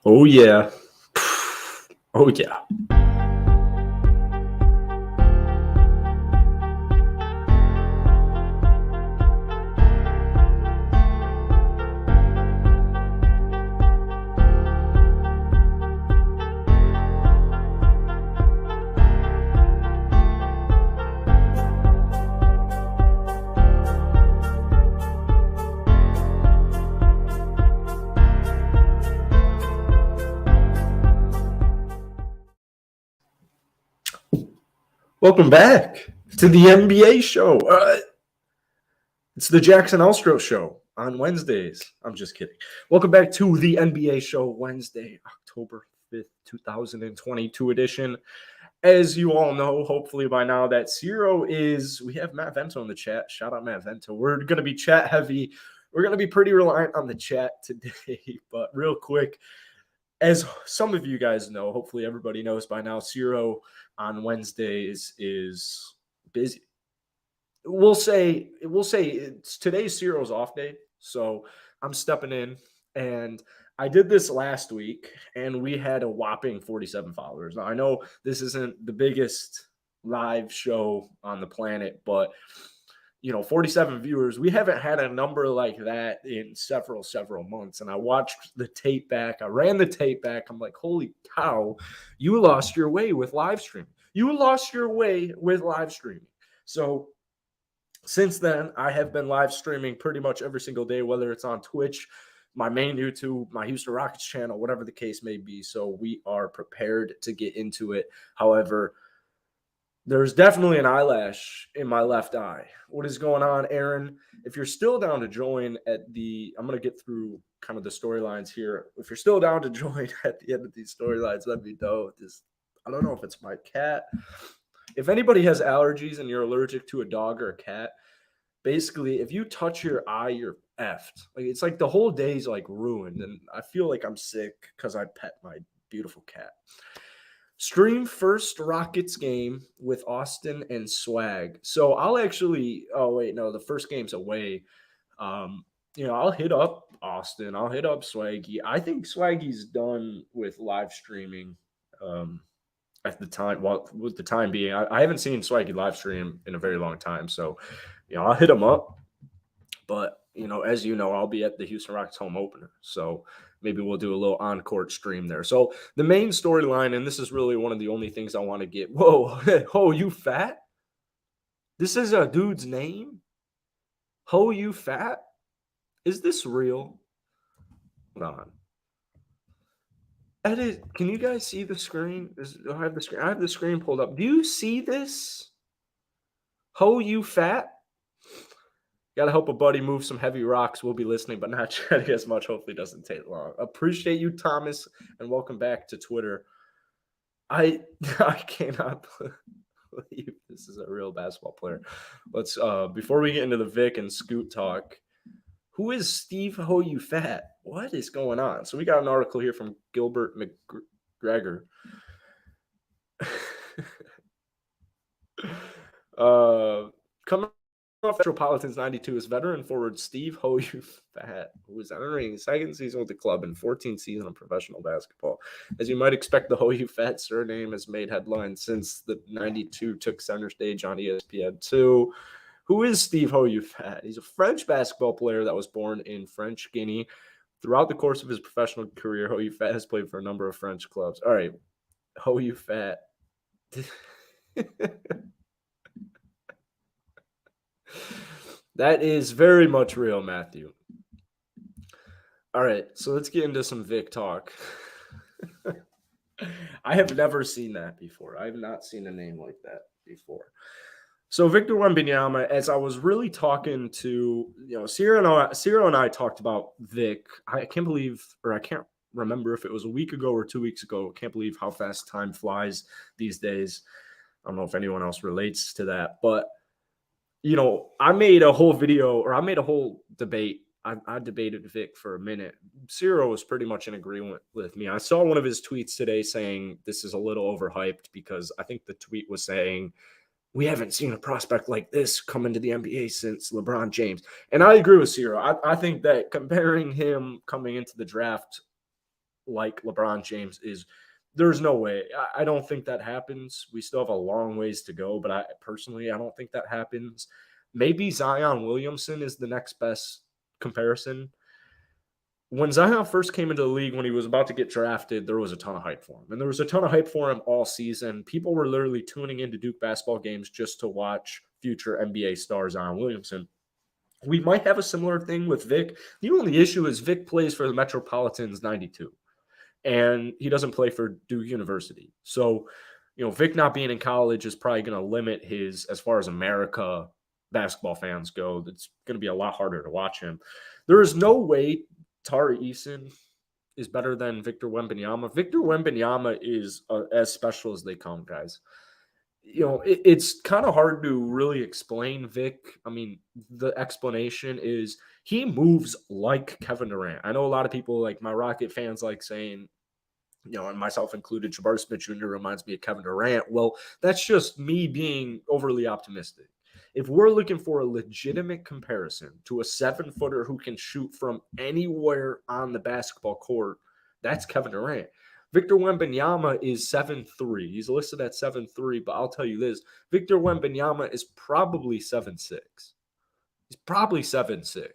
Oh, yeah. Oh, yeah. Welcome back to the NBA show. It's the Jackson Elstro show on Wednesdays. I'm just kidding. Welcome back to the NBA show, Wednesday, October 5th, 2022 edition. As you all know, hopefully by now, that we have Matt Vento in the chat. Shout out Matt Vento. We're going to be chat heavy. We're going to be pretty reliant on the chat today, but real quick, as some of you guys know, hopefully everybody knows by now, Cyro on Wednesdays is busy. We'll say it's today's Cyro's off day, so I'm stepping in, and I did this last week, and we had a whopping 47 followers. Now, I know this isn't the biggest live show on the planet, but 47 viewers. We haven't had a number like that in several months. And I watched the tape back. I ran the tape back. I'm like, holy cow, you lost your way with live streaming. So since then, I have been live streaming pretty much every single day, whether it's on Twitch, my main YouTube, my Houston Rockets channel, whatever the case may be. So we are prepared to get into it. However, there's definitely an eyelash in my left eye. What is going on, Aaron? If you're still down to join I'm going to get through kind of the storylines here. If you're still down to join at the end of these storylines, let me know. I don't know if it's my cat. If anybody has allergies and you're allergic to a dog or a cat, basically, if you touch your eye, you're effed. It's like the whole day's like ruined. And I feel like I'm sick because I pet my beautiful cat. Stream first Rockets game with Austin and Swag. So I'll actually – the first game's away. I'll hit up Austin. I'll hit up Swaggy. I think Swaggy's done with live streaming at the time. Well, with the time being, I haven't seen Swaggy live stream in a very long time. So, I'll hit him up. But, as you know, I'll be at the Houston Rockets home opener. So – maybe we'll do a little on-court stream there. So the main storyline, and this is really one of the only things I want to get. Whoa, Ho, you fat? This is a dude's name? Ho, you fat? Is this real? Hold on. That is, can you guys see the screen? I have the screen pulled up. Do you see this? Ho, you fat? Got to help a buddy move some heavy rocks. We'll be listening, but not chatting as much. Hopefully it doesn't take long. Appreciate you, Thomas, and welcome back to Twitter. I cannot believe this is a real basketball player. Let's before we get into the Vic and Scoot talk, who is Steve Ho You Fat? What is going on? So we got an article here from Gilbert McGregor. Coming off Metropolitans 92 is veteran forward Steve Ho You Fat, who is entering his second season with the club and 14th season of professional basketball. As you might expect, the Ho You Fat surname has made headlines since the 92 took center stage on ESPN2. Who is Steve Ho You Fat? He's a French basketball player that was born in French Guinea. Throughout the course of his professional career, Ho You Fat has played for a number of French clubs. All right, Ho You Fat. That is very much real, Matthew. All right, so let's get into some Vic talk. I have never seen that before. I have not seen a name like that before. So Victor Wembanyama, as I was really talking to, Cyro and I talked about Vic. I can't remember if it was a week ago or 2 weeks ago. I can't believe how fast time flies these days. I don't know if anyone else relates to that, but I made a whole video, or I made a whole debate. I debated Vic for a minute. Cyro was pretty much in agreement with me. I saw one of his tweets today saying this is a little overhyped because I think the tweet was saying we haven't seen a prospect like this come into the NBA since LeBron James. And I agree with Cyro. I think that comparing him coming into the draft like LeBron James is. There's no way. I don't think that happens. We still have a long ways to go, but I don't think that happens. Maybe Zion Williamson is the next best comparison. When Zion first came into the league, when he was about to get drafted, there was a ton of hype for him. And there was a ton of hype for him all season. People were literally tuning into Duke basketball games just to watch future NBA star Zion Williamson. We might have a similar thing with Vic. The only issue is Vic plays for the Metropolitans 92, and he doesn't play for Duke University. So, Vic not being in college is probably going to limit his, as far as America basketball fans go, it's going to be a lot harder to watch him. There is no way Tari Eason is better than Victor Wembanyama. Victor Wembanyama is as special as they come, guys. It's kind of hard to really explain Vic. I mean, the explanation is he moves like Kevin Durant. I know a lot of people, like my Rocket fans, like saying, and myself included, Jabari Smith Jr. reminds me of Kevin Durant. Well, that's just me being overly optimistic. If we're looking for a legitimate comparison to a 7-footer who can shoot from anywhere on the basketball court, that's Kevin Durant. Victor Wembanyama is 7'3". He's listed at 7'3", but I'll tell you this, Victor Wembanyama is probably 7'6". He's probably 7'6".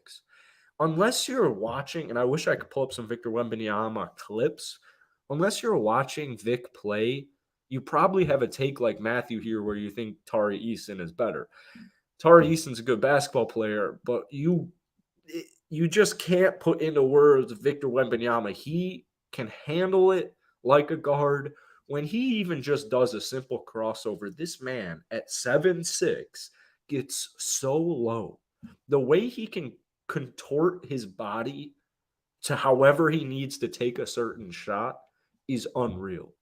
Unless you're watching, and I wish I could pull up some Victor Wembanyama clips, unless you're watching Vic play, you probably have a take like Matthew here where you think Tari Eason is better. Tari Eason's a good basketball player, but you just can't put into words Victor Wembanyama. He can handle it like a guard. When he even just does a simple crossover, this man at 7'6" gets so low. The way he can contort his body to however he needs to take a certain shot is unreal.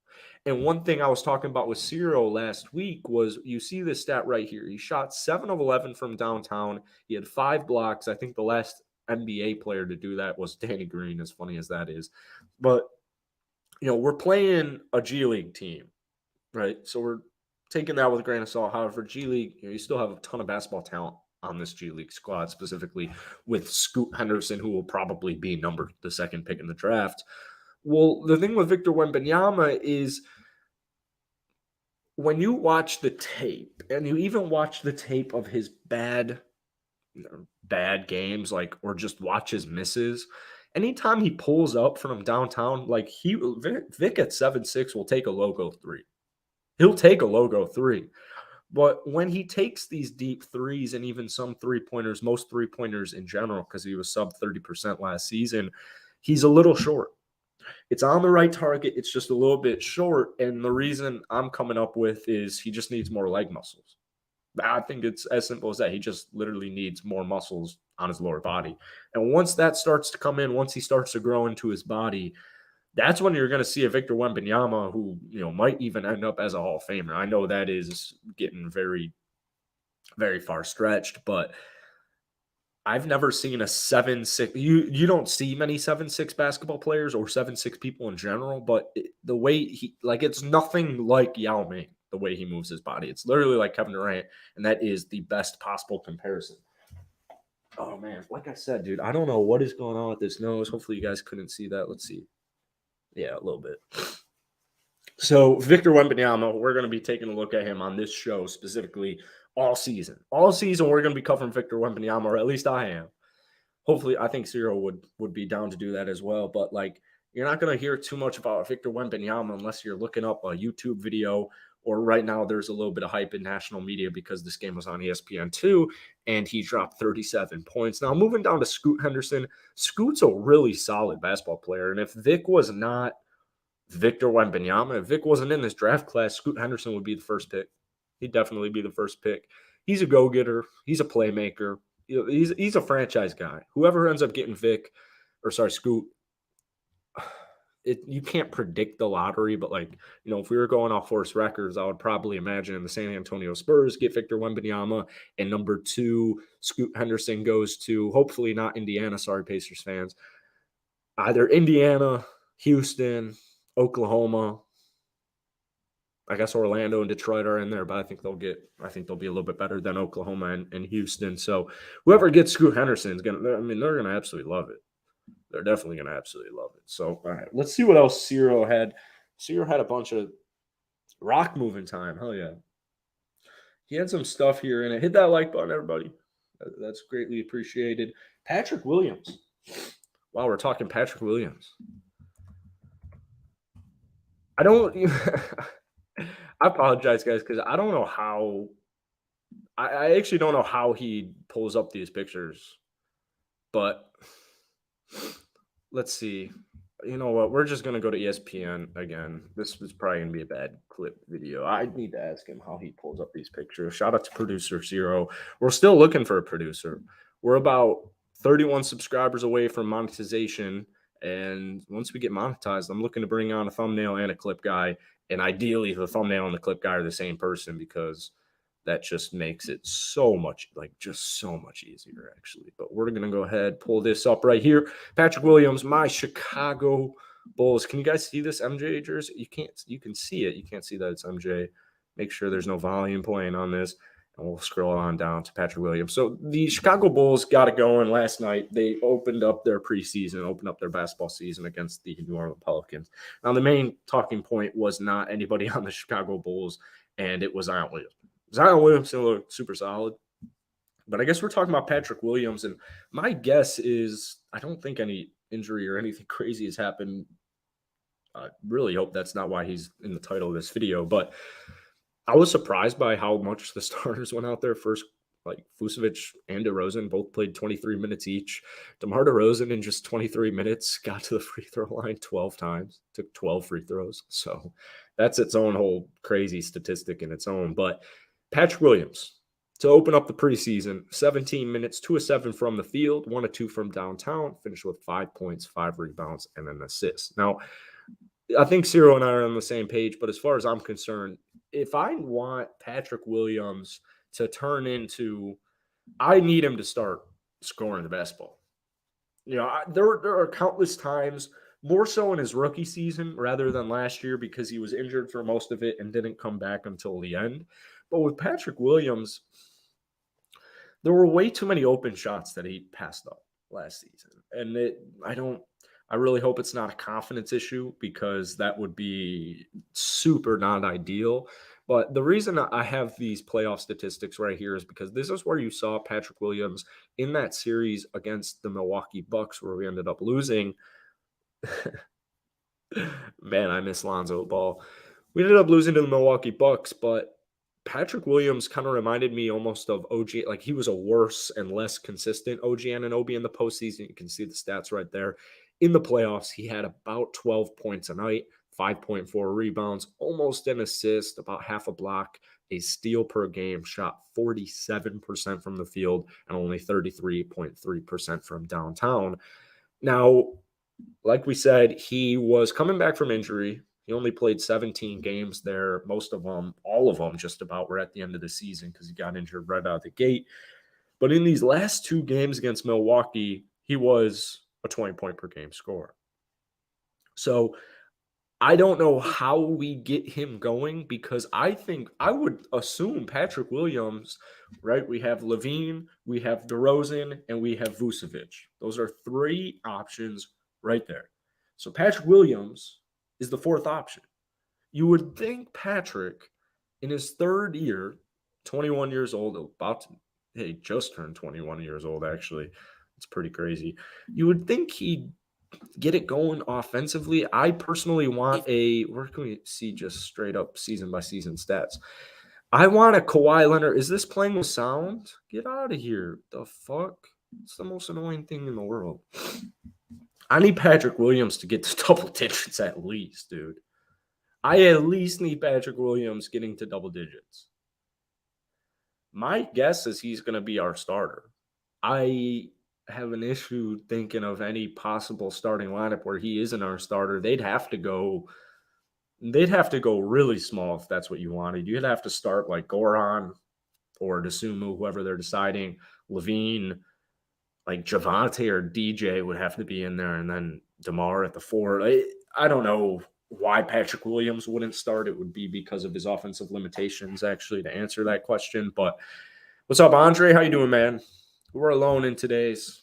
And one thing I was talking about with Cyro last week was, you see this stat right here. He shot 7 of 11 from downtown. He had 5 blocks. I think the last NBA player to do that was Danny Green, as funny as that is. But, we're playing a G League team, right? So we're taking that with a grain of salt. However, G League, you still have a ton of basketball talent on this G League squad, specifically with Scoot Henderson, who will probably be numbered the second pick in the draft. Well, the thing with Victor Wembanyama is when you watch the tape, and you even watch the tape of his bad games, or just watch his misses, anytime he pulls up from downtown, Vic at 7'6" will take a logo 3. He'll take a logo 3. But when he takes these deep threes and even some three-pointers, most three-pointers in general, because he was sub 30% last season, he's a little short. It's on the right target. It's just a little bit short. And the reason I'm coming up with is he just needs more leg muscles. I think it's as simple as that. He just literally needs more muscles on his lower body. And once that starts to come in, once he starts to grow into his body, that's when you're going to see a Victor Wembanyama who, might even end up as a Hall of Famer. I know that is getting very, very far stretched, but I've never seen a 7'6". You don't see many 7'6" basketball players or 7'6" people in general, but the way he, it's nothing like Yao Ming, the way he moves his body. It's literally like Kevin Durant, and that is the best possible comparison. Oh, man. Like I said, dude, I don't know what is going on with this nose. Hopefully you guys couldn't see that. Let's see. Yeah, a little bit. So Victor Wembanyama, we're going to be taking a look at him on this show specifically all season. All season, we're going to be covering Victor Wembanyama, or at least I am. Hopefully, I think Cyro would be down to do that as well. But, you're not going to hear too much about Victor Wembanyama unless you're looking up a YouTube video, or right now there's a little bit of hype in national media because this game was on ESPN2, and he dropped 37 points. Now, moving down to Scoot Henderson. Scoot's a really solid basketball player, and if Vic was not Victor Wembanyama, if Vic wasn't in this draft class, Scoot Henderson would be the first pick. He'd definitely be the first pick. He's a go-getter. He's a playmaker. He's a franchise guy. Whoever ends up getting Scoot, you can't predict the lottery, but if we were going off Force Records, I would probably imagine the San Antonio Spurs get Victor Wembanyama, and number 2, Scoot Henderson goes to, hopefully not Indiana, sorry Pacers fans, either Indiana, Houston, Oklahoma. I guess Orlando and Detroit are in there, but I think they'll be a little bit better than Oklahoma and Houston. So whoever gets Scoot Henderson is they're gonna absolutely love it. They're definitely going to absolutely love it. So, all right, let's see what else Cyro had. Cyro had a bunch of rock moving time. Hell yeah. He had some stuff here in it. Hit that like button, everybody. That's greatly appreciated. Patrick Williams. Wow, we're talking Patrick Williams. I don't. I apologize, guys, because I don't know how. I actually don't know how he pulls up these pictures, but let's see. You know what? We're just gonna go to ESPN again. This was probably gonna be a bad clip video. I need to ask him how he pulls up these pictures. Shout out to producer Cyro. We're still looking for a producer. We're about 31 subscribers away from monetization, and once we get monetized, I'm looking to bring on a thumbnail and a clip guy. And ideally, the thumbnail and the clip guy are the same person because that just makes it so much just so much easier actually. But we're going to go ahead, pull this up right here. Patrick Williams, my Chicago Bulls. Can you guys see this MJ jersey? You can see it. You can't see that it's MJ. Make sure there's no volume playing on this. And we'll scroll on down to Patrick Williams. So the Chicago Bulls got it going last night. They opened up their preseason, opened up their basketball season against the New Orleans Pelicans. Now, the main talking point was not anybody on the Chicago Bulls, and it was Zion Williams. Zion Williamson looked super solid. But I guess we're talking about Patrick Williams, and my guess is I don't think any injury or anything crazy has happened. I really hope that's not why he's in the title of this video, but I was surprised by how much the starters went out there first. Like Vucevic and DeRozan both played 23 minutes each. DeMar DeRozan in just 23 minutes got to the free throw line 12 times, took 12 free throws. So that's its own whole crazy statistic in its own. But Patrick Williams, to open up the preseason, 17 minutes, 2 of 7 from the field, 1 of 2 from downtown, finished with 5 points, 5 rebounds, and an assist. Now, I think Cyro and I are on the same page, but as far as I'm concerned, if I want Patrick Williams to turn into, I need him to start scoring the basketball. You know, there are countless times, more so in his rookie season rather than last year because he was injured for most of it and didn't come back until the end. But with Patrick Williams, there were way too many open shots that he passed up last season. And I really hope it's not a confidence issue because that would be super not ideal. But the reason I have these playoff statistics right here is because this is where you saw Patrick Williams in that series against the Milwaukee Bucks where we ended up losing. Man, I miss Lonzo Ball. We ended up losing to the Milwaukee Bucks, but Patrick Williams kind of reminded me almost of OG. Like he was a worse and less consistent OG Anunoby in the postseason. You can see the stats right there. In the playoffs, he had about 12 points a night, 5.4 rebounds, almost an assist, about half a block, a steal per game, shot 47% from the field, and only 33.3% from downtown. Now, like we said, he was coming back from injury. He only played 17 games there. Most of them, all of them, just about were at the end of the season because he got injured right out of the gate. But in these last 2 games against Milwaukee, he was a 20-point per game scorer. So I don't know how we get him going because I would assume Patrick Williams, right? We have Levine, we have DeRozan, and we have Vucevic. Those are 3 options right there. So Patrick Williams is the 4th option. You would think Patrick, in his 3rd year, 21 years old, he just turned 21 years old, actually. It's pretty crazy. You would think he'd get it going offensively. I personally want where can we see just straight up season by season stats? I want a Kawhi Leonard. Is this playing with sound? Get out of here. The fuck? It's the most annoying thing in the world. I need Patrick Williams to get to double digits at least, dude. I at least need Patrick Williams getting to double digits. My guess is he's going to be our starter. I have an issue thinking of any possible starting lineup where he isn't our starter. They'd have to go really small if that's what you wanted. You'd have to start like Goran or Dosunmu, whoever they're deciding, Levine, like Javante or DJ would have to be in there, and then DeMar at the 4. I don't know why Patrick Williams wouldn't start. It would be because of his offensive limitations, actually, to answer that question. But what's up, Andre? How you doing, man? We're alone in today's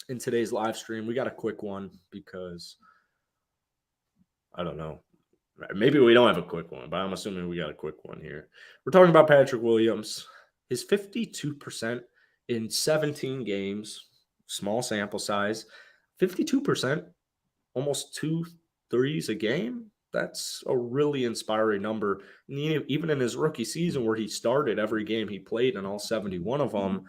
in today's live stream. We got a quick one because I don't know. Maybe we don't have a quick one, but I'm assuming we got a quick one here. We're talking about Patrick Williams. His 52% in 17 games, small sample size, 52%, almost 2 threes a game. That's a really inspiring number. And even in his rookie season, where he started every game he played in all 71 of them,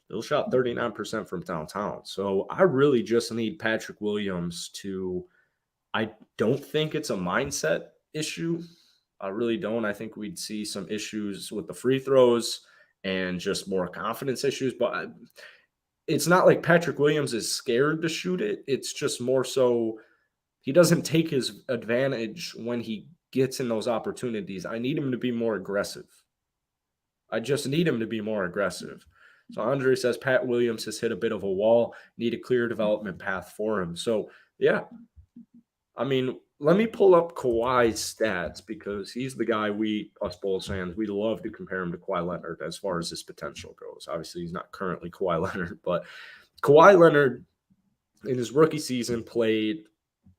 still shot 39% from downtown. So I really just need Patrick Williams to. I don't think it's a mindset issue. I really don't. I think we'd see some issues with the free throws and just more confidence issues. But it's not like Patrick Williams is scared to shoot it. It's just more so he doesn't take his advantage when he gets in those opportunities. I need him to be more aggressive. I just need him to be more aggressive. So Andre says Pat Williams has hit a bit of a wall, need a clear development path for him. So, yeah. I mean, let me pull up Kawhi's stats because he's the guy us Bulls fans, we love to compare him to Kawhi Leonard as far as his potential goes. Obviously, he's not currently Kawhi Leonard, but Kawhi Leonard in his rookie season played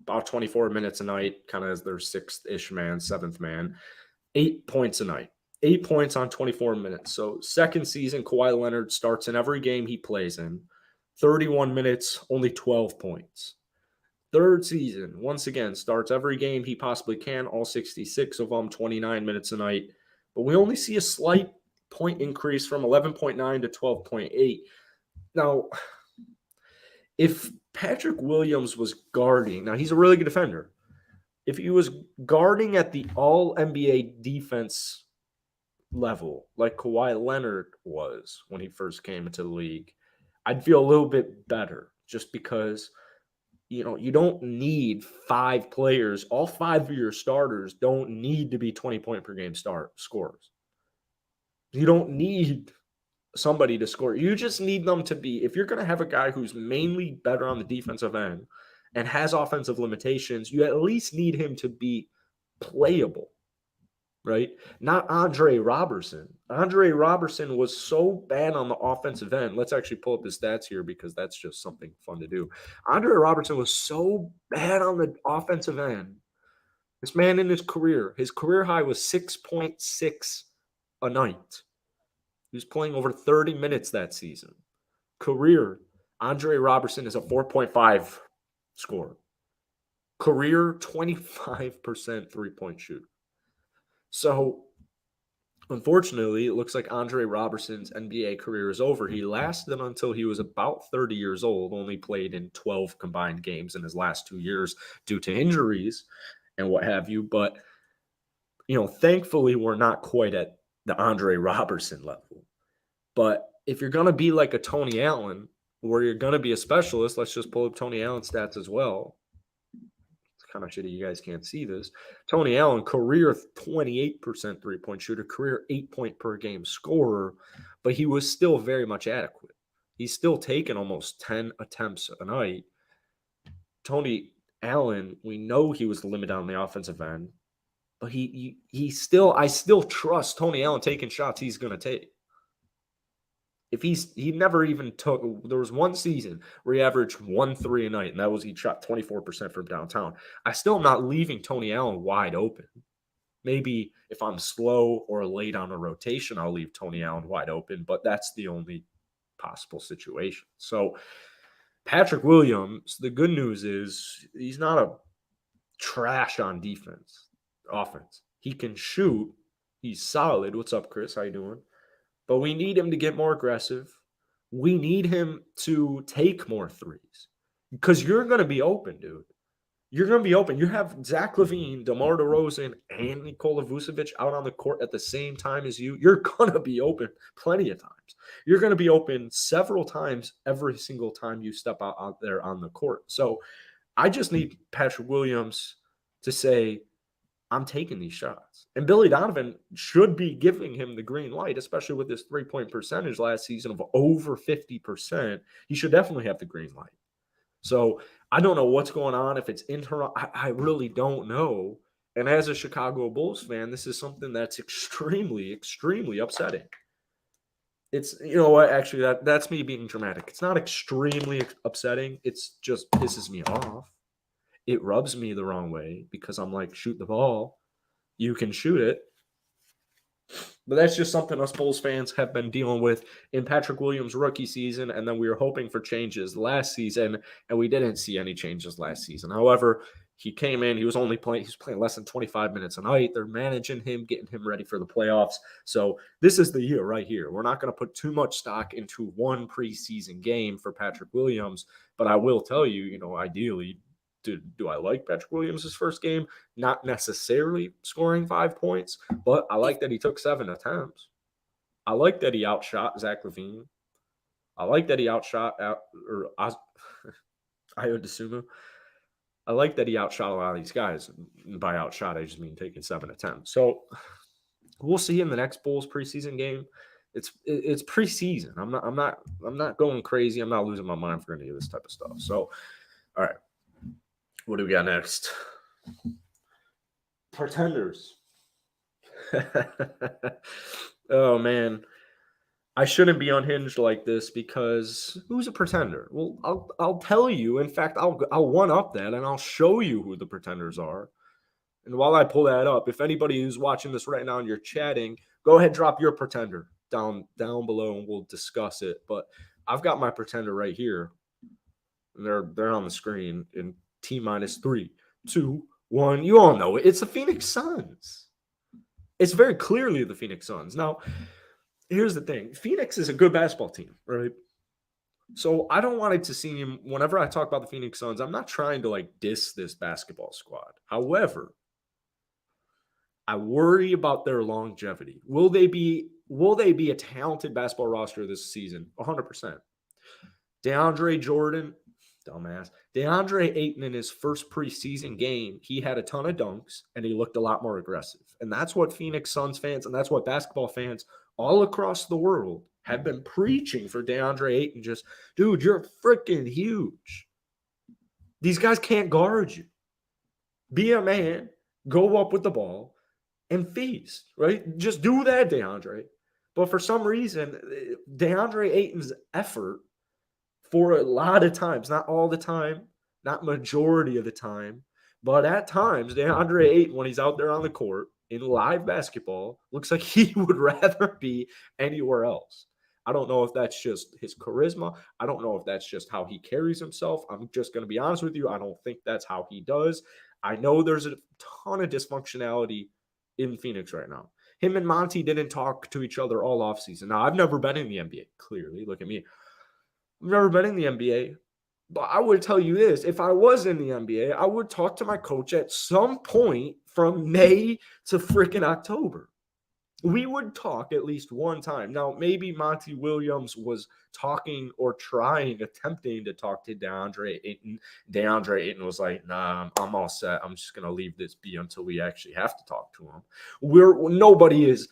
about 24 minutes a night, kind of as their sixth-ish man, seventh man, 8 points a night. 8 points on 24 minutes. So second season, Kawhi Leonard starts in every game he plays in. 31 minutes, only 12 points. Third season, once again, starts every game he possibly can, all 66 of them, 29 minutes a night. But we only see a slight point increase from 11.9 to 12.8. Now, if Patrick Williams was guarding, now he's a really good defender. If he was guarding at the all-NBA defense level, like Kawhi Leonard was when he first came into the league, I'd feel a little bit better just because – you don't need 5 players. All 5 of your starters don't need to be 20-point per game scorers. You don't need somebody to score. You just need them to be, if you're going to have a guy who's mainly better on the defensive end and has offensive limitations, you at least need him to be playable, right? Not Andre Robertson. Andre Robertson was so bad on the offensive end. Let's actually pull up his stats here because that's just something fun to do. Andre Robertson was so bad on the offensive end. This man in his career high was 6.6 a night. He was playing over 30 minutes that season. Career, Andre Robertson is a 4.5 scorer. Career, 25% three-point shooter. So, unfortunately, it looks like Andre Robertson's NBA career is over. He lasted until he was about 30 years old, only played in 12 combined games in his last 2 years due to injuries and what have you. But, thankfully, we're not quite at the Andre Robertson level. But if you're going to be like a Tony Allen, where you're going to be a specialist, let's just pull up Tony Allen's stats as well. Kind of shitty you guys can't see this. Tony Allen, career 28% three-point shooter, career 8-point per game scorer, but he was still very much adequate. He's still taking almost 10 attempts a night. Tony Allen, we know he was limited on the offensive end, but I still trust Tony Allen taking shots he's going to take. If he never even took, there was one season where he averaged 1 3 a night, and that was he shot 24% from downtown. I still am not leaving Tony Allen wide open. Maybe if I'm slow or late on a rotation, I'll leave Tony Allen wide open, but that's the only possible situation. So Patrick Williams, the good news is he's not a trash on offense. He can shoot. He's solid. What's up, Chris? How you doing? But we need him to get more aggressive. We need him to take more threes because you're going to be open, dude. You're going to be open. You have Zach LaVine, DeMar DeRozan, and Nikola Vucevic out on the court at the same time as you. You're going to be open plenty of times. You're going to be open several times every single time you step out there on the court. So I just need Patrick Williams to say, I'm taking these shots. And Billy Donovan should be giving him the green light, especially with his three-point percentage last season of over 50%. He should definitely have the green light. So I don't know what's going on. If it's internal, I really don't know. And as a Chicago Bulls fan, this is something that's extremely, extremely upsetting. It's, you know what, actually, that's me being dramatic. It's not extremely upsetting. It's just pisses me off. It rubs me the wrong way because I'm like, shoot the ball. You can shoot it. But that's just something us Bulls fans have been dealing with in Patrick Williams' rookie season, and then we were hoping for changes last season, and we didn't see any changes last season. However, he came in, he was playing less than 25 minutes a night. They're managing him, getting him ready for the playoffs. So this is the year right here. We're not going to put too much stock into one preseason game for Patrick Williams, but I will tell you, ideally, do I like Patrick Williams' first game? Not necessarily scoring 5 points, but I like that he took 7 attempts. I like that he outshot Zach LaVine. I like that he outshot Ayo Dosunmu. I like that he outshot a lot of these guys. And by outshot, I just mean taking 7 attempts. So we'll see in the next Bulls preseason game. It's preseason. I'm not going crazy. I'm not losing my mind for any of this type of stuff. So, all right. What do we got next? Pretenders. Oh, man. I shouldn't be unhinged like this because who's a pretender? Well, I'll tell you. In fact, I'll one up that and I'll show you who the pretenders are. And while I pull that up, if anybody who's watching this right now and you're chatting, go ahead, drop your pretender down below and we'll discuss it. But I've got my pretender right here. And they're on the screen in T-3, 2, 1. You all know it. It's the Phoenix Suns. It's very clearly the Phoenix Suns. Now, here's the thing. Phoenix is a good basketball team, right? So I don't want it to seem, whenever I talk about the Phoenix Suns, I'm not trying to diss this basketball squad. However, I worry about their longevity. Will they be a talented basketball roster this season? 100%. DeAndre Jordan, dumbass. DeAndre Ayton in his first preseason game, he had a ton of dunks and he looked a lot more aggressive. And that's what Phoenix Suns fans and that's what basketball fans all across the world have been preaching for DeAndre Ayton. Just, dude, you're freaking huge. These guys can't guard you. Be a man, go up with the ball, and feast, right? Just do that, DeAndre. But for some reason, DeAndre Ayton's effort for a lot of times, not all the time, not majority of the time, but at times, DeAndre Ayton, when he's out there on the court in live basketball, looks like he would rather be anywhere else. I don't know if that's just his charisma. I don't know if that's just how he carries himself. I'm just going to be honest with you. I don't think that's how he does. I know there's a ton of dysfunctionality in Phoenix right now. Him and Monty didn't talk to each other all offseason. Now, I've never been in the NBA, clearly. Look at me. I've never been in the NBA. But I would tell you this. If I was in the NBA, I would talk to my coach at some point from May to freaking October. We would talk at least one time. Now, maybe Monty Williams was talking or attempting to talk to DeAndre Ayton. DeAndre Ayton was like, nah, I'm all set. I'm just going to leave this be until we actually have to talk to him. Nobody's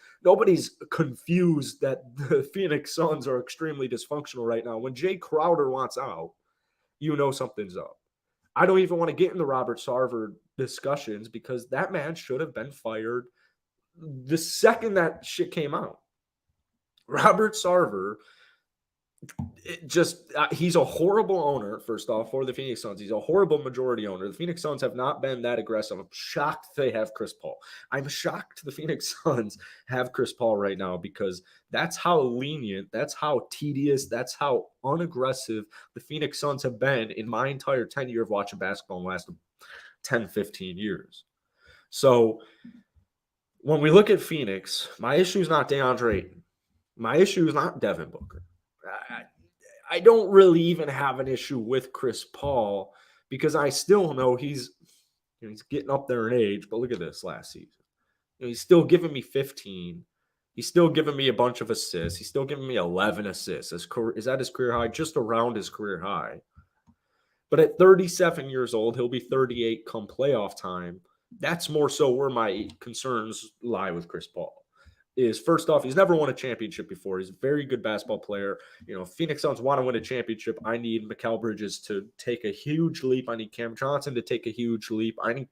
confused that the Phoenix Suns are extremely dysfunctional right now. When Jay Crowder wants out, you know something's up. I don't even want to get in the Robert Sarver discussions because that man should have been fired the second that shit came out. Robert Sarver, he's a horrible owner, first off, for the Phoenix Suns. He's a horrible majority owner. The Phoenix Suns have not been that aggressive. I'm shocked they have Chris Paul. I'm shocked the Phoenix Suns have Chris Paul right now because that's how lenient, that's how tedious, that's how unaggressive the Phoenix Suns have been in my entire 10 year of watching basketball in the last 10, 15 years. So when we look at Phoenix, my issue is not DeAndre Ayton. My issue is not Devin Booker. I don't really even have an issue with Chris Paul because I still know he's getting up there in age. But look at this last season. He's still giving me 15. He's still giving me a bunch of assists. He's still giving me 11 assists. Is that his career high? Just around his career high. But at 37 years old, he'll be 38 come playoff time. That's more so where my concerns lie with Chris Paul. Is first off, he's never won a championship before. He's a very good basketball player. Phoenix Suns want to win a championship. I need Mikal Bridges to take a huge leap. I need Cam Johnson to take a huge leap. I need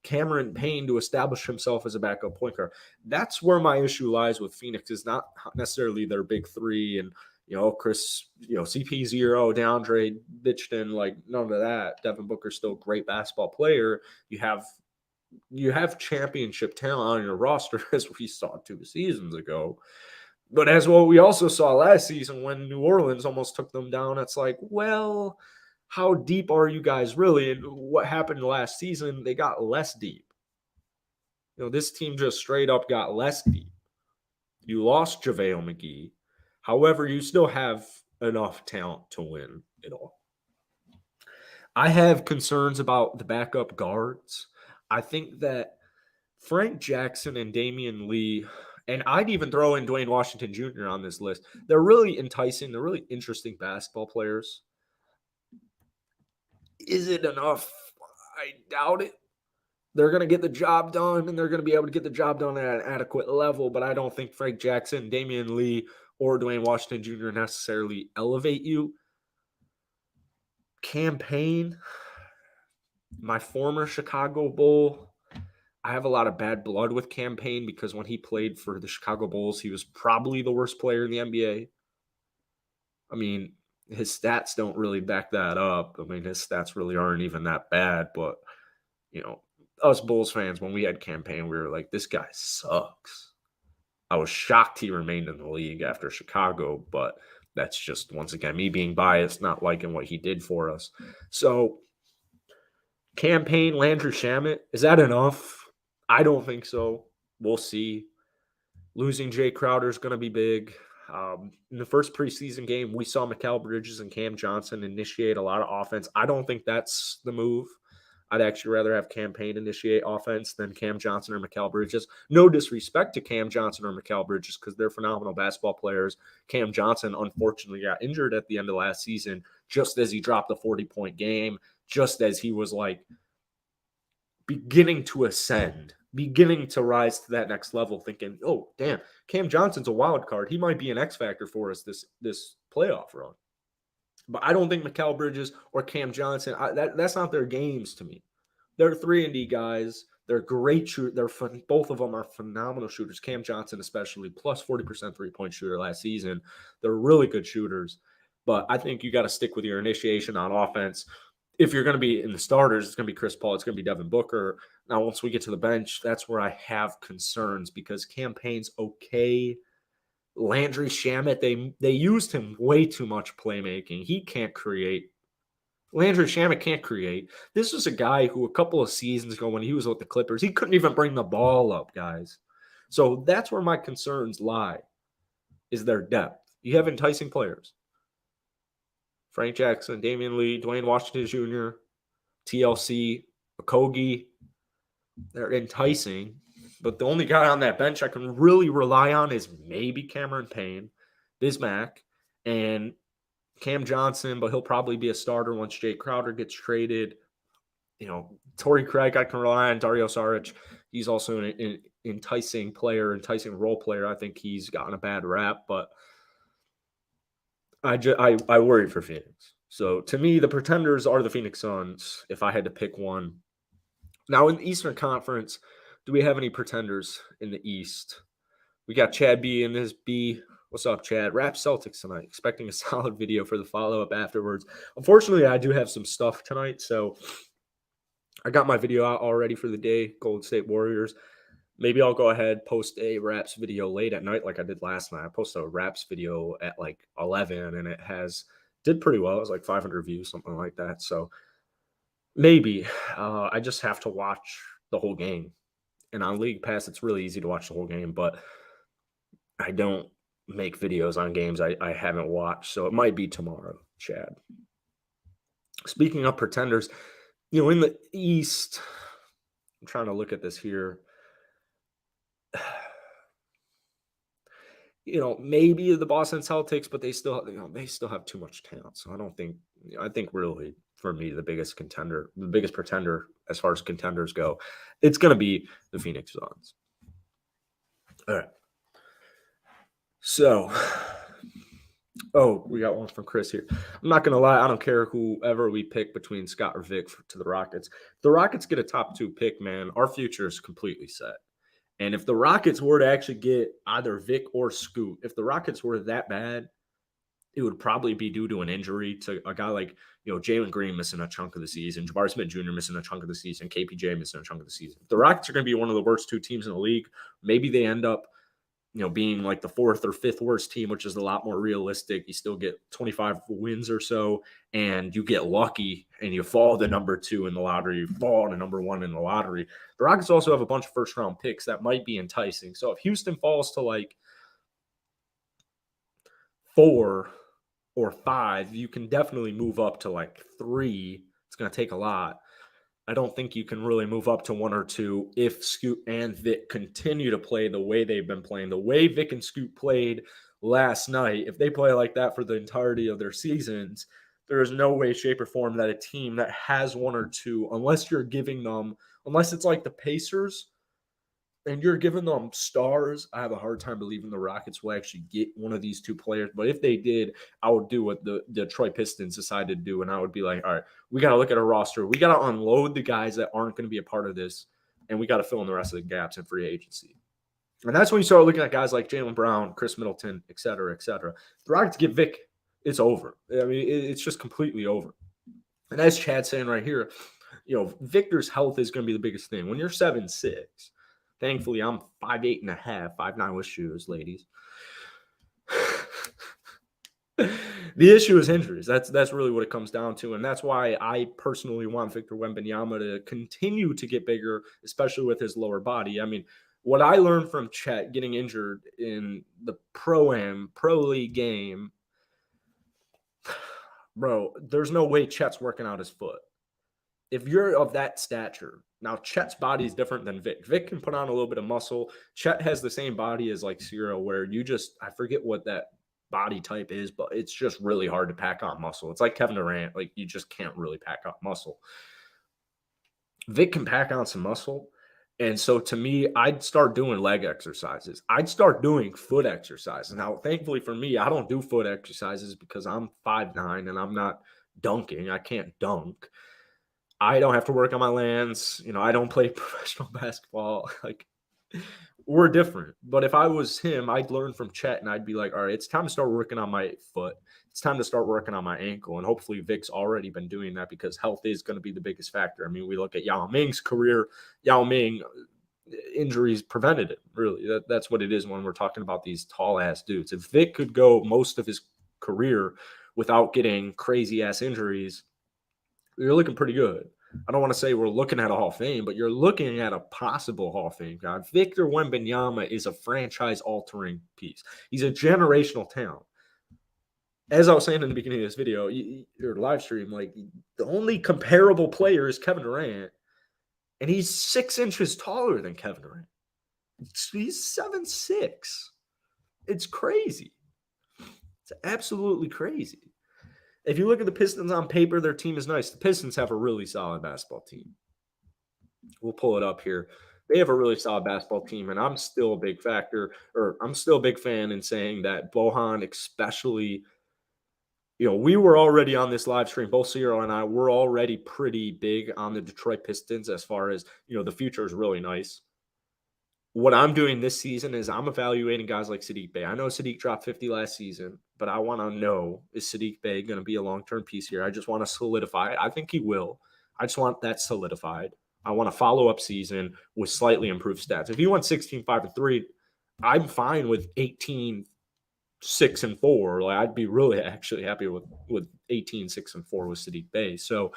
Cameron Payne to establish himself as a backup point guard. That's where my issue lies with Phoenix, is not necessarily their big three and, Chris, CP0, DeAndre Bitchton, like none of that. Devin Booker's still a great basketball player. You have championship talent on your roster, as we saw 2 seasons ago. But as what we also saw last season when New Orleans almost took them down, it's like, well, how deep are you guys really? And what happened last season, they got less deep. This team just straight up got less deep. You lost JaVale McGee. However, you still have enough talent to win it all. I have concerns about the backup guards. I think that Frank Jackson and Damian Lee, and I'd even throw in Dwayne Washington Jr. on this list, they're really enticing. They're really interesting basketball players. Is it enough? I doubt it. They're going to get the job done, and they're going to be able to get the job done at an adequate level, but I don't think Frank Jackson, Damian Lee, or Dwayne Washington Jr. necessarily elevate you. Cam Payne, my former Chicago Bull, I have a lot of bad blood with Cam Payne because when he played for the Chicago Bulls, he was probably the worst player in the NBA. I mean, his stats don't really back that up. I mean, his stats really aren't even that bad, but, us Bulls fans, when we had Cam Payne, we were like, this guy sucks. I was shocked he remained in the league after Chicago, but that's just, once again, me being biased, not liking what he did for us. So, Cam Payne, Landry Shamet, is that enough? I don't think so. We'll see. Losing Jay Crowder is going to be big. In the first preseason game, we saw Mikal Bridges and Cam Johnson initiate a lot of offense. I don't think that's the move. I'd actually rather have Cam Payne initiate offense than Cam Johnson or Mikal Bridges. No disrespect to Cam Johnson or Mikal Bridges because they're phenomenal basketball players. Cam Johnson, unfortunately, got injured at the end of last season just as he dropped a 40-point game, just as he was like beginning to ascend, beginning to rise to that next level, thinking, oh, damn, Cam Johnson's a wild card. He might be an X factor for us this playoff run. But I don't think Mikal Bridges or Cam Johnson, that's not their games to me. They're 3-and-D guys. They're great shooters. Both of them are phenomenal shooters. Cam Johnson especially, plus 40% three-point shooter last season. They're really good shooters. But I think you got to stick with your initiation on offense. If you're going to be in the starters, it's going to be Chris Paul. It's going to be Devin Booker. Now, once we get to the bench, that's where I have concerns because Cam Payne's okay. Landry Shamet, they used him way too much playmaking. He can't create. Landry Shamet can't create. This was a guy who a couple of seasons ago when he was with the Clippers, he couldn't even bring the ball up, guys. So that's where my concerns lie, is their depth. You have enticing players. Frank Jackson, Damian Lee, Dwayne Washington Jr., TLC, Okogie. They're enticing. But the only guy on that bench I can really rely on is maybe Cameron Payne, Bismack, and Cam Johnson, but he'll probably be a starter once Jay Crowder gets traded. Torrey Craig, I can rely on. Dario Saric, he's also an enticing player, enticing role player. I think he's gotten a bad rap, but I worry for Phoenix. So to me, the pretenders are the Phoenix Suns, if I had to pick one. Now in the Eastern Conference, do we have any pretenders in the East? We got Chad B in his B. What's up, Chad? Raps Celtics tonight. Expecting a solid video for the follow-up afterwards. Unfortunately, I do have some stuff tonight, so I got my video out already for the day, Golden State Warriors. Maybe I'll go ahead, post a Raps video late at night like I did last night. I posted a Raps video at like 11, and it did pretty well. It was like 500 views, something like that. So maybe I just have to watch the whole game. And on League Pass, it's really easy to watch the whole game, but I don't make videos on games I haven't watched, so it might be tomorrow, Chad. Speaking of pretenders, in the East, I'm trying to look at this here. Maybe the Boston Celtics, but they still have too much talent. So I think really for me, the biggest pretender as far as contenders go, it's going to be the Phoenix Suns. All right. So Oh, we got one from Chris here. I'm not gonna lie, I don't care whoever we pick between Scott or Vic to the Rockets. If the Rockets get a top 2 pick, man, our future is completely set. And if the Rockets were to actually get either Vic or Scoot, if the Rockets were that bad, it would probably be due to an injury to a guy like, Jalen Green missing a chunk of the season, Jabari Smith Jr. missing a chunk of the season, KPJ missing a chunk of the season. If the Rockets are going to be one of the worst 2 teams in the league, maybe they end up, being like the 4th or 5th worst team, which is a lot more realistic. You still get 25 wins or so, and you get lucky and you fall to number 2 in the lottery, you fall to number 1 in the lottery. The Rockets also have a bunch of first-round picks that might be enticing. So if Houston falls to like 4 or 5, you can definitely move up to like 3. It's going to take a lot. I don't think you can really move up to 1 or 2 if Scoot and Vic continue to play the way they've been playing. The way Vic and Scoot played last night, if they play like that for the entirety of their seasons, there is no way, shape, or form that a team that has 1 or 2, unless you're giving them, unless it's like the Pacers, and you're giving them stars, I have a hard time believing the Rockets will actually get one of these 2 players. But if they did, I would do what the Detroit Pistons decided to do. And I would be like, all right, we got to look at our roster. We got to unload the guys that aren't going to be a part of this. And we got to fill in the rest of the gaps in free agency. And that's when you start looking at guys like Jaylen Brown, Chris Middleton, et cetera, et cetera. The Rockets get Vic, it's over. I mean, it's just completely over. And as Chad's saying right here, Victor's health is going to be the biggest thing. When you're 7'6", thankfully I'm 5'8.5", 5'9" with shoes, ladies. The issue is injuries. That's really what it comes down to, and that's why I personally want Victor Wembanyama to continue to get bigger, especially with his lower body. I mean, what I learned from Chet getting injured in the Pro-Am, Pro League game, bro, there's no way Chet's working out his foot. If you're of that stature, now Chet's body is different than Vic. Vic can put on a little bit of muscle. Chet has the same body as like Cyro, where I forget what that body type is, but it's just really hard to pack on muscle. It's like Kevin Durant. Like, you just can't really pack on muscle. Vic can pack on some muscle. And so to me, I'd start doing leg exercises. I'd start doing foot exercises. Now, thankfully for me, I don't do foot exercises because I'm 5'9" and I'm not dunking. I can't dunk. I don't have to work on my lands. I don't play professional basketball. Like, we're different. But if I was him, I'd learn from Chet and I'd be like, all right, it's time to start working on my foot. It's time to start working on my ankle. And hopefully Vic's already been doing that, because health is going to be the biggest factor. I mean, we look at Yao Ming's career. Yao Ming, injuries prevented it, really. That's what it is when we're talking about these tall-ass dudes. If Vic could go most of his career without getting crazy-ass injuries, you're looking pretty good. I don't want to say we're looking at a Hall of Fame, but you're looking at a possible Hall of Fame guy. Victor Wembanyama is a franchise-altering piece. He's a generational talent. As I was saying in the beginning of this video, your live stream, like, the only comparable player is Kevin Durant, and he's 6 inches taller than Kevin Durant. He's 7'6". It's crazy. It's absolutely crazy. If you look at the Pistons on paper, their team is nice. The Pistons have a really solid basketball team. We'll pull it up here. They have a really solid basketball team, and I'm still a big fan in saying that Bohan, especially, we were already on this live stream, both Cyro and I were already pretty big on the Detroit Pistons as far as, the future is really nice. What I'm doing this season is I'm evaluating guys like Saddiq Bey. I know Saddiq dropped 50 last season, but I want to know, is Saddiq Bey going to be a long-term piece here? I just want to solidify it. I think he will. I just want that solidified. I want a follow-up season with slightly improved stats. If he went 16-5-3, I'm fine with 18-6-4. Like, I'd be really actually happy with 18-6-4 with Saddiq Bey. So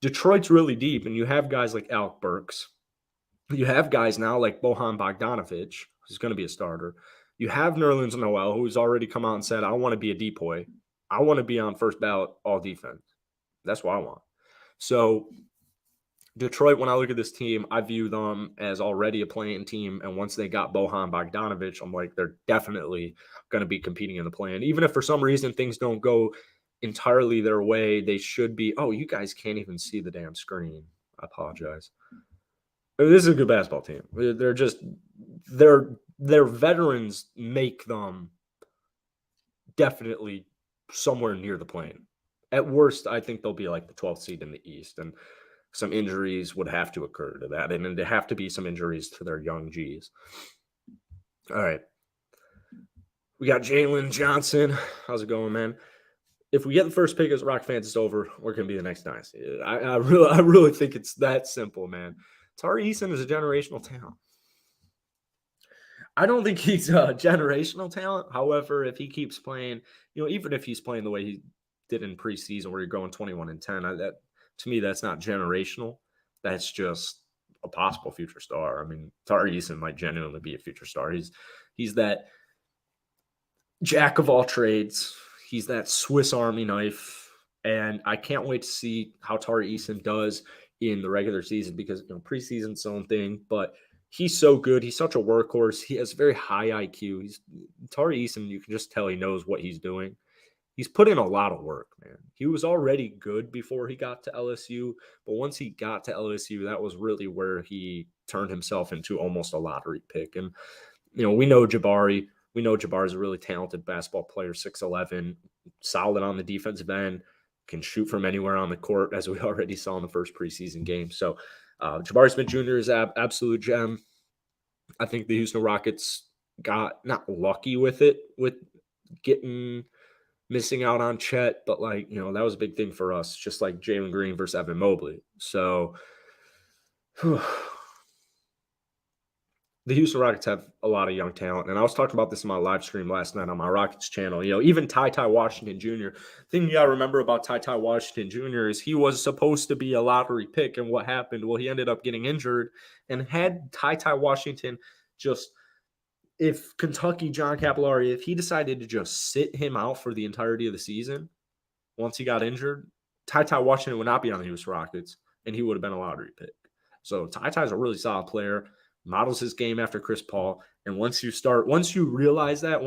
Detroit's really deep, and you have guys like Alec Burks. You have guys now like Bojan Bogdanovic, who's going to be a starter. You have Nerlens Noel, who's already come out and said, I want to be a depoy. I want to be on first ballot all defense. That's what I want. So Detroit, when I look at this team, I view them as already a playing team. And once they got Bojan Bogdanovic, I'm like, they're definitely going to be competing in the play-in. Even if for some reason things don't go entirely their way, they should be. Oh, you guys can't even see the damn screen. I apologize. This is a good basketball team. Their veterans make them definitely somewhere near the plane. At worst, I think they'll be like the 12th seed in the East, and some injuries would have to occur to that, and there have to be some injuries to their young Gs. All right. We got Jalen Johnson. How's it going, man? If we get the first pick as Rock fans, it's over. We're going to be the next dynasty. I really think it's that simple, man. Tari Eason is a generational talent. I don't think he's a generational talent. However, if he keeps playing, even if he's playing the way he did in preseason, where you're going 21-10, that to me, that's not generational. That's just a possible future star. I mean, Tari Eason might genuinely be a future star. He's that jack of all trades. He's that Swiss Army knife, and I can't wait to see how Tari Eason does in the regular season, because preseason's its own thing, but he's so good. He's such a workhorse. He has very high IQ. Tari Eason, you can just tell he knows what he's doing. He's put in a lot of work, man. He was already good before he got to LSU, but once he got to LSU, that was really where he turned himself into almost a lottery pick. And, we know Jabari. We know Jabari's a really talented basketball player, 6'11", solid on the defensive end, can shoot from anywhere on the court, as we already saw in the first preseason game. So Jabari Smith Jr. is an absolute gem. I think the Houston Rockets got not lucky with it, with missing out on Chet, but that was a big thing for us, just like Jalen Green versus Evan Mobley. So the Houston Rockets have a lot of young talent, and I was talking about this in my live stream last night on my Rockets channel. Even Ty Washington Jr. The thing you got to remember about Ty Washington Jr. is he was supposed to be a lottery pick, and what happened? Well, he ended up getting injured, and had Ty Washington if Kentucky, John Capillari, if he decided to just sit him out for the entirety of the season, once he got injured, Ty Washington would not be on the Houston Rockets, and he would have been a lottery pick. So Ty's a really solid player. Models his game after Chris Paul. And once you realize that,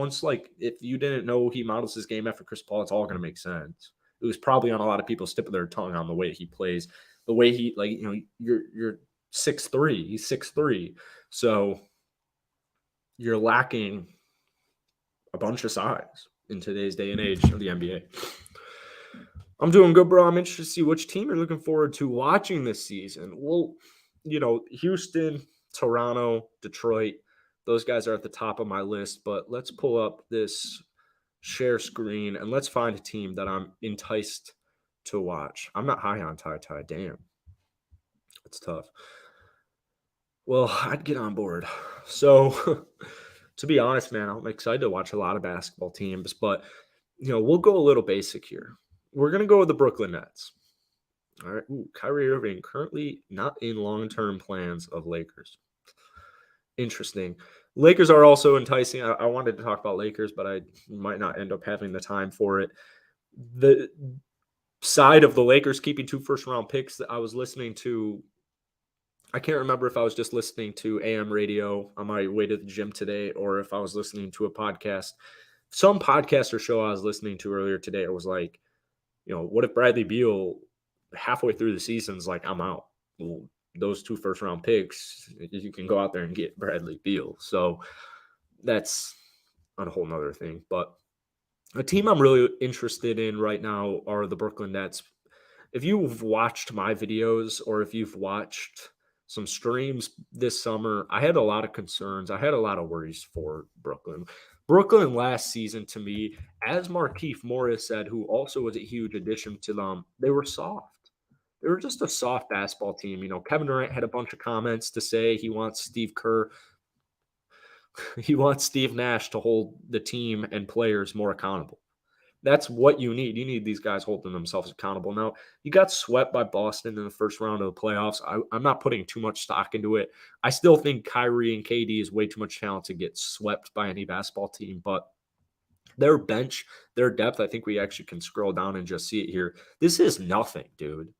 if you didn't know he models his game after Chris Paul, it's all going to make sense. It was probably on a lot of people's tip of their tongue on the way he plays, the way he, you're 6'3", he's 6'3". So you're lacking a bunch of size in today's day and age of the NBA. I'm doing good, bro. I'm interested to see which team you're looking forward to watching this season. Well, Houston, Toronto, Detroit, those guys are at the top of my list, but let's pull up this share screen and let's find a team that I'm enticed to watch. I'm not high on Ty. Damn. It's tough. Well, I'd get on board. So, to be honest, man, I'm excited to watch a lot of basketball teams, but, we'll go a little basic here. We're going to go with the Brooklyn Nets. All right. Kyrie Irving currently not in long-term plans of Lakers. Interesting. Lakers are also enticing. I wanted to talk about Lakers, but I might not end up having the time for it. The side of the Lakers keeping 2 first-round picks that I was listening to, I can't remember if I was just listening to AM radio on my way to the gym today or if I was listening to a podcast. Some podcast or show I was listening to earlier today, it was like, what if Bradley Beal halfway through the season's like, I'm out? Well, those 2 first-round picks, you can go out there and get Bradley Beal. So that's a whole nother thing. But a team I'm really interested in right now are the Brooklyn Nets. If you've watched my videos or if you've watched some streams this summer, I had a lot of concerns. I had a lot of worries for Brooklyn. Brooklyn last season, to me, as Markieff Morris said, who also was a huge addition to them, they were soft. They were just a soft basketball team. Kevin Durant had a bunch of comments to say he wants Steve Kerr. He wants Steve Nash to hold the team and players more accountable. That's what you need. You need these guys holding themselves accountable. Now, you got swept by Boston in the first round of the playoffs. I'm not putting too much stock into it. I still think Kyrie and KD is way too much talent to get swept by any basketball team, but their bench, their depth, I think we actually can scroll down and just see it here. This is nothing, dude.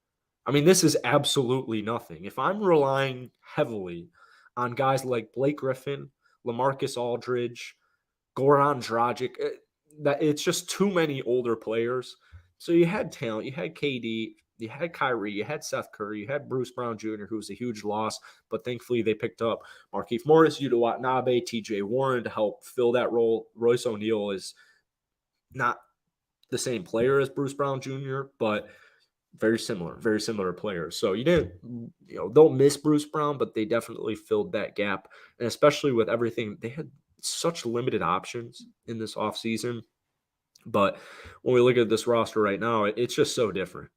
I mean, this is absolutely nothing. If I'm relying heavily on guys like Blake Griffin, LaMarcus Aldridge, Goran Dragic, it's just too many older players. So you had talent. You had KD, you had Kyrie, you had Seth Curry, you had Bruce Brown Jr., who was a huge loss, but thankfully they picked up Markieff Morris, Yuta Watanabe, TJ Warren to help fill that role. Royce O'Neal is Not the same player as Bruce Brown Jr., but very similar players. So you didn't, don't miss Bruce Brown, but they definitely filled that gap. And especially with everything, they had such limited options in this offseason. But when we look at this roster right now, it's just so different.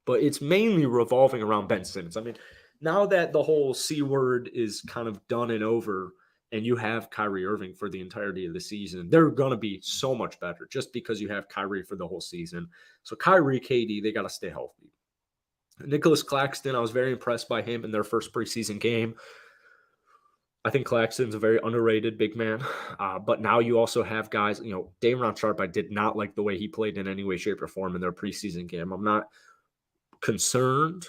But it's mainly revolving around Ben Simmons. I mean, now that the whole C word is kind of done and over, and you have Kyrie Irving for the entirety of the season, they're going to be so much better just because you have Kyrie for the whole season. So Kyrie, KD, they got to stay healthy. Nicholas Claxton, I was very impressed by him in their first preseason game. I think Claxton's a very underrated big man. But now you also have guys, Day'Ron Sharpe, I did not like the way he played in any way, shape, or form in their preseason game. I'm not concerned.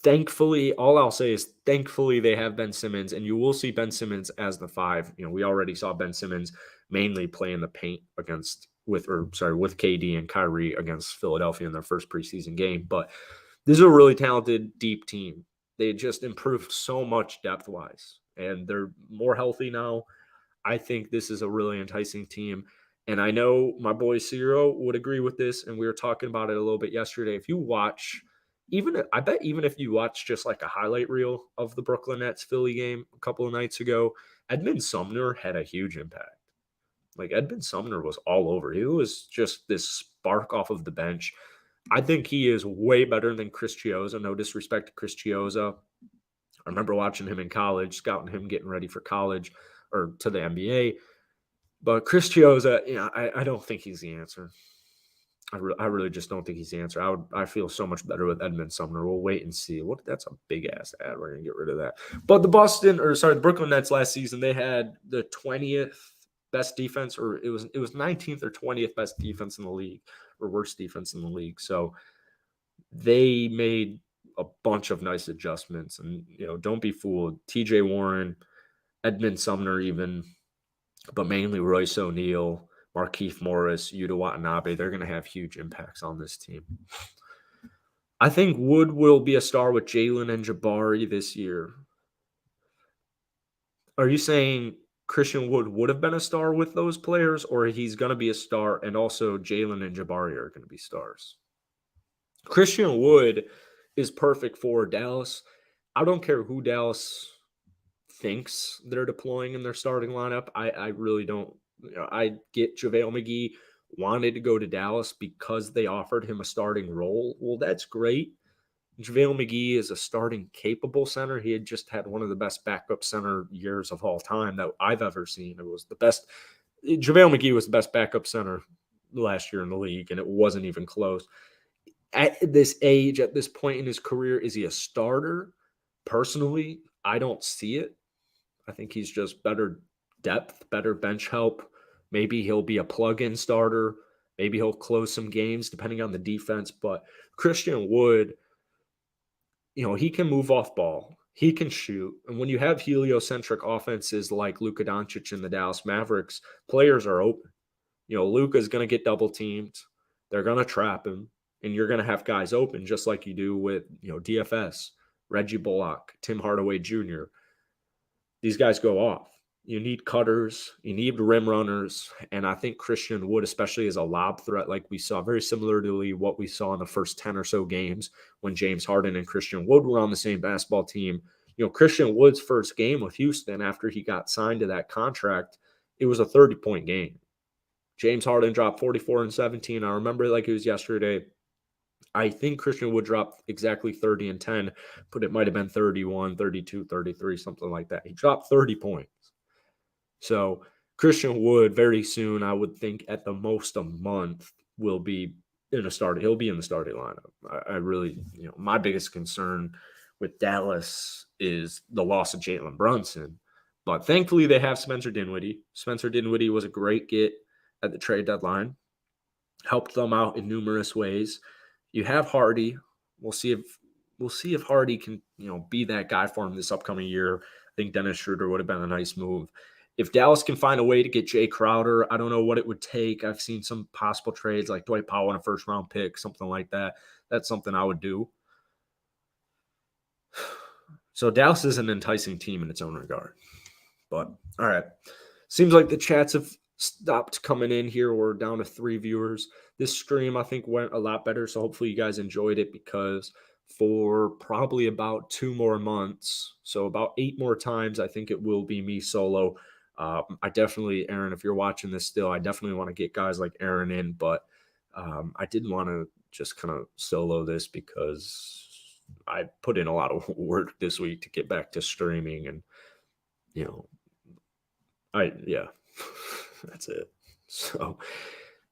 Thankfully, all I'll say is thankfully they have Ben Simmons, and you will see Ben Simmons as the 5. We already saw Ben Simmons mainly play in the paint with KD and Kyrie against Philadelphia in their first preseason game. But this is a really talented, deep team. They just improved so much depth-wise, and they're more healthy now. I think this is a really enticing team. And I know my boy Cyro would agree with this, and we were talking about it a little bit yesterday. If you watch, I bet even if you watch just like a highlight reel of the Brooklyn Nets Philly game a couple of nights ago, Edmund Sumner had a huge impact. Like Edmund Sumner was all over. He was just this spark off of the bench. I think he is way better than Chris Chiozza. No disrespect to Chris Chiozza. I remember watching him in college, scouting him getting ready for college or to the NBA. But Chris Chiozza, I don't think he's the answer. I really just don't think he's the answer. I feel so much better with Edmund Sumner. We'll wait and see. That's a big ass ad. We're gonna get rid of that. But the Brooklyn Nets last season, they had the 20th best defense, or it was 19th or 20th best defense in the league, or worst defense in the league. So they made a bunch of nice adjustments, and don't be fooled. TJ Warren, Edmund Sumner, even, but mainly Royce O'Neal, Markieff Morris, Yuta Watanabe, they're going to have huge impacts on this team. I think Wood will be a star with Jalen and Jabari this year. Are you saying Christian Wood would have been a star with those players, or he's going to be a star and also Jalen and Jabari are going to be stars? Christian Wood is perfect for Dallas. I don't care who Dallas thinks they're deploying in their starting lineup. I really don't. I get JaVale McGee wanted to go to Dallas because they offered him a starting role. Well, that's great. JaVale McGee is a starting capable center. He had just had one of the best backup center years of all time that I've ever seen. It was the best. JaVale McGee was the best backup center last year in the league, and it wasn't even close. At this age, at this point in his career, is he a starter? Personally, I don't see it. I think he's just better depth, better bench help. Maybe he'll be a plug-in starter. Maybe he'll close some games depending on the defense. But Christian Wood, he can move off ball. He can shoot. And when you have heliocentric offenses like Luka Doncic and the Dallas Mavericks, players are open. Luka's going to get double teamed. They're going to trap him. And you're going to have guys open just like you do with, DFS, Reggie Bullock, Tim Hardaway Jr. These guys go off. You need cutters, you need rim runners, and I think Christian Wood, especially as a lob threat, like we saw, very similarly what we saw in the first 10 or so games when James Harden and Christian Wood were on the same basketball team. Christian Wood's first game with Houston after he got signed to that contract, it was a 30-point game. James Harden dropped 44 and 17. I remember it like it was yesterday. I think Christian Wood dropped exactly 30 and 10, but it might have been 31, 32, 33, something like that. He dropped 30 points. So Christian Wood, very soon, I would think at the most a month, will be in a starting. He'll be in the starting lineup. I really, my biggest concern with Dallas is the loss of Jalen Brunson. But thankfully, they have Spencer Dinwiddie. Spencer Dinwiddie was a great get at the trade deadline. Helped them out in numerous ways. You have Hardy. We'll see if Hardy can, be that guy for him this upcoming year. I think Dennis Schroeder would have been a nice move. If Dallas can find a way to get Jay Crowder, I don't know what it would take. I've seen some possible trades like Dwight Powell and a first-round pick, something like that. That's something I would do. So Dallas is an enticing team in its own regard. But, all right. Seems like the chats have stopped coming in here. We're down to 3 viewers. This stream, I think, went a lot better. So hopefully you guys enjoyed it, because for probably about 2 more months, so about 8 more times, I think it will be me solo. I definitely, Aaron, if you're watching this still, I definitely want to get guys like Aaron in, but I didn't want to just kind of solo this because I put in a lot of work this week to get back to streaming, and you know, yeah, that's it. So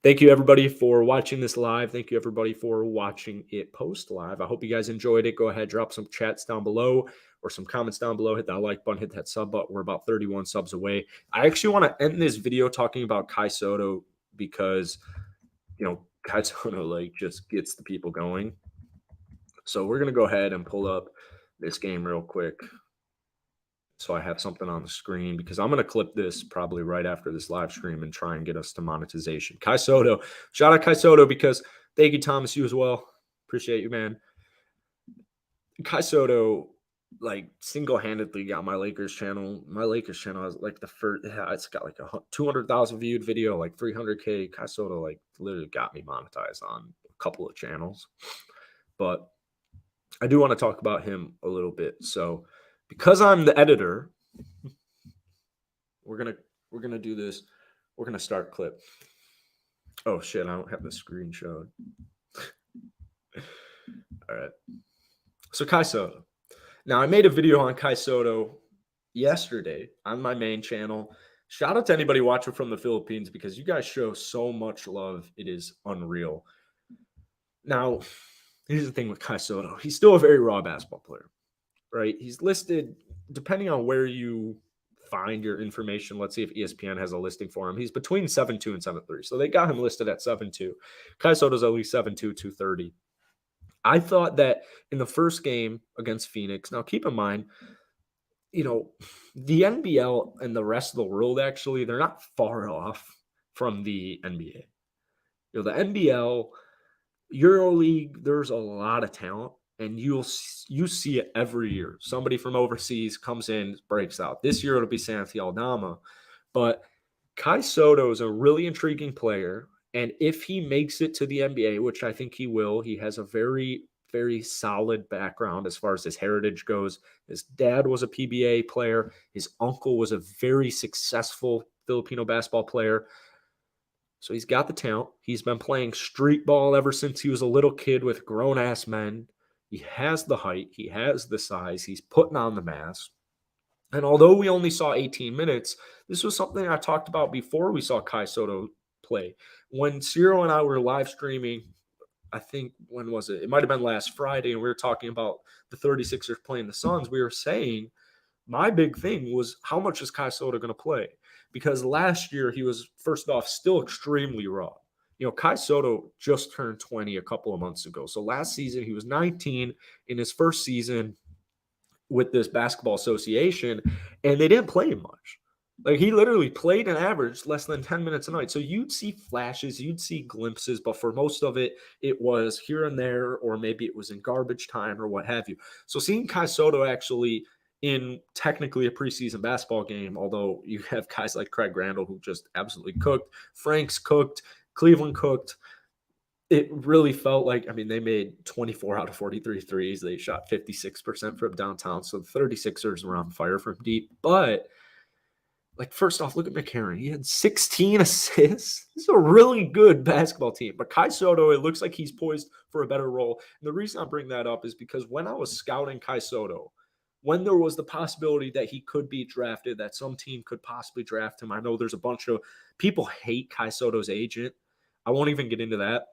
thank you everybody for watching this live. Thank you everybody for watching it post live. I hope you guys enjoyed it. Go ahead, drop some chats down below or some comments down below. Hit that like button, hit that sub button. We're about 31 subs away. I actually want to end this video talking about Kai Soto, because Kai Soto like just gets the people going. So we're gonna go ahead and pull up this game real quick, so I have something on the screen, because I'm going to clip this probably right after this live stream and try and get us to monetization. Kai Soto, shout out Kai Soto, because thank you, Thomas, you as well. Appreciate you, man. Kai Soto, like, single-handedly got my Lakers channel. My Lakers channel is like the first, it's got like a 200,000 viewed video, like 300K. Kai Soto, like, literally got me monetized on a couple of channels. But I do want to talk about him a little bit. So, because I'm the editor, we're gonna do this. We're gonna start clip. Oh shit, I don't have the screen showed. All right. So Kai Soto. Now, I made a video on Kai Soto yesterday on my main channel. Shout out to anybody watching from the Philippines, because you guys show so much love. It is unreal. Now, here's the thing with Kai Soto. He's still a very raw basketball player, right? He's listed, depending on where you find your information. Let's see if ESPN has a listing for him. He's between 7'2" and 7'3". So they got him listed at 7'2". Kai Soto's at least 7'2", 230. I thought that in the first game against Phoenix, now keep in mind, the NBL and the rest of the world, actually, they're not far off from the NBA. The NBL, EuroLeague, there's a lot of talent, and you see it every year. Somebody from overseas comes in, breaks out. This year it'll be Santi Aldama, but Kai Soto is a really intriguing player, and if he makes it to the NBA, which I think he will, he has a very, very solid background as far as his heritage goes. His dad was a PBA player. His uncle was a very successful Filipino basketball player. So he's got the talent. He's been playing street ball ever since he was a little kid with grown-ass men. He has the height. He has the size. He's putting on the mass. And although we only saw 18 minutes, this was something I talked about before we saw Kai Soto play. When Cyro and I were live streaming, I think, when was it? It might have been last Friday, and we were talking about the 36ers playing the Suns. We were saying my big thing was, how much is Kai Soto going to play? Because last year he was, first off, still extremely raw. Kai Soto just turned 20 a couple of months ago. So last season he was 19 in his first season with this basketball association, and they didn't play him much. Like, he literally played an average less than 10 minutes a night. So you'd see flashes, you'd see glimpses, but for most of it, it was here and there, or maybe it was in garbage time or what have you. So seeing Kai Soto actually in technically a preseason basketball game, although you have guys like Craig Randall who just absolutely cooked, Franks cooked, Cleveland cooked, it really felt like, they made 24 out of 43 threes. They shot 56% from downtown. So the 36ers were on fire from deep. But, first off, look at McCarron. He had 16 assists. This is a really good basketball team. But Kai Soto, it looks like he's poised for a better role. And the reason I bring that up is because when I was scouting Kai Soto, when there was the possibility that he could be drafted, that some team could possibly draft him, I know there's a bunch of people hate Kai Soto's agent. I won't even get into that.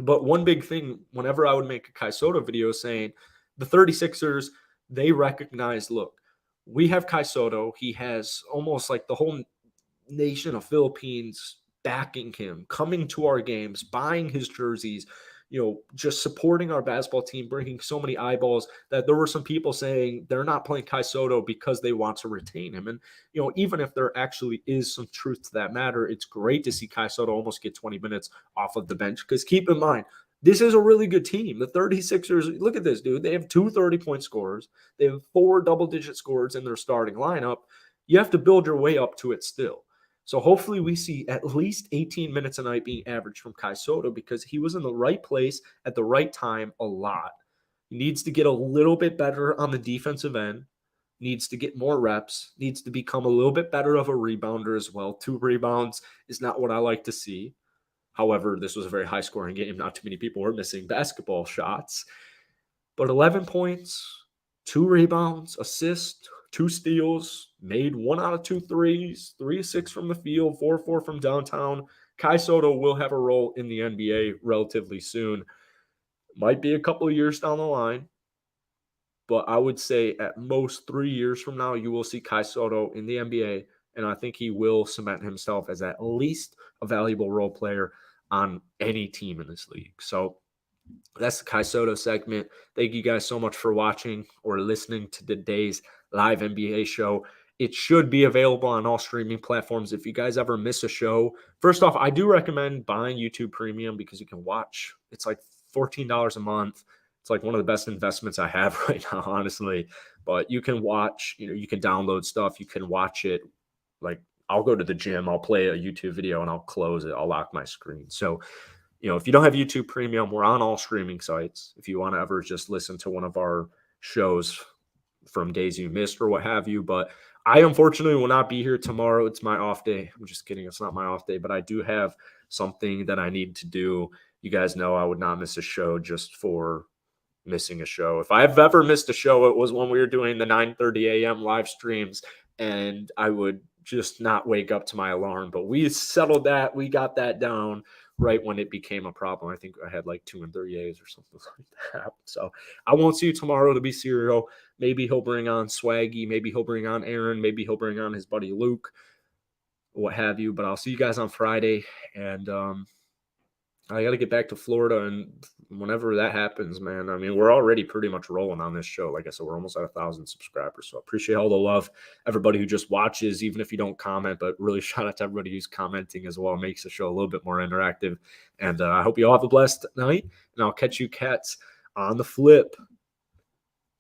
But one big thing, whenever I would make a Kai Soto video saying the 36ers, they recognize, look, we have Kai Soto. He has almost like the whole nation of Philippines backing him, coming to our games, buying his jerseys, just supporting our basketball team, bringing so many eyeballs, that there were some people saying they're not playing Kai Soto because they want to retain him. And, even if there actually is some truth to that matter, it's great to see Kai Soto almost get 20 minutes off of the bench, because keep in mind, this is a really good team. The 36ers, look at this, dude. They have 2 30-point scorers. They have 4 double-digit scorers in their starting lineup. You have to build your way up to it still. So hopefully we see at least 18 minutes a night being averaged from Kai Soto because he was in the right place at the right time a lot. He needs to get a little bit better on the defensive end, needs to get more reps, needs to become a little bit better of a rebounder as well. 2 rebounds is not what I like to see. However, this was a very high scoring game. Not too many people were missing basketball shots. But 11 points, 2 rebounds, assist, 2 steals, made 1 out of 2 threes, 3 of 6 from the field, 4 of 4 from downtown. Kai Soto will have a role in the NBA relatively soon. Might be a couple of years down the line, but I would say at most 3 years from now, you will see Kai Soto in the NBA, and I think he will cement himself as at least a valuable role player on any team in this league. So that's the Kai Soto segment. Thank you guys so much for watching or listening to today's live NBA show. It should be available on all streaming platforms. If you guys ever miss a show, first off, I do recommend buying YouTube Premium because you can watch. It's like $14 a month. It's like one of the best investments I have right now, honestly. But you can watch, you can download stuff. You can watch it. Like, I'll go to the gym, I'll play a YouTube video, and I'll close it. I'll lock my screen. So, if you don't have YouTube Premium, we're on all streaming sites. If you want to ever just listen to one of our shows from days you missed or what have you. But I unfortunately will not be here tomorrow. It's my off day. I'm just kidding. It's not my off day, but I do have something that I need to do. You guys know I would not miss a show just for missing a show. If I've ever missed a show, it was when we were doing the 9:30 a.m. live streams, and I would just not wake up to my alarm. But we settled that. We got that down right when it became a problem. I think I had like 2 and 3 days or something like that. So I won't see you tomorrow to be Cyro. Maybe he'll bring on Swaggy. Maybe he'll bring on Aaron. Maybe he'll bring on his buddy Luke, what have you. But I'll see you guys on Friday. And I got to get back to Florida. And whenever that happens, man, I mean, we're already pretty much rolling on this show. Like I said, we're almost at 1,000 subscribers. So I appreciate all the love, everybody who just watches, even if you don't comment, but really shout out to everybody who's commenting as well. It makes the show a little bit more interactive. And I hope you all have a blessed night. And I'll catch you cats on the flip.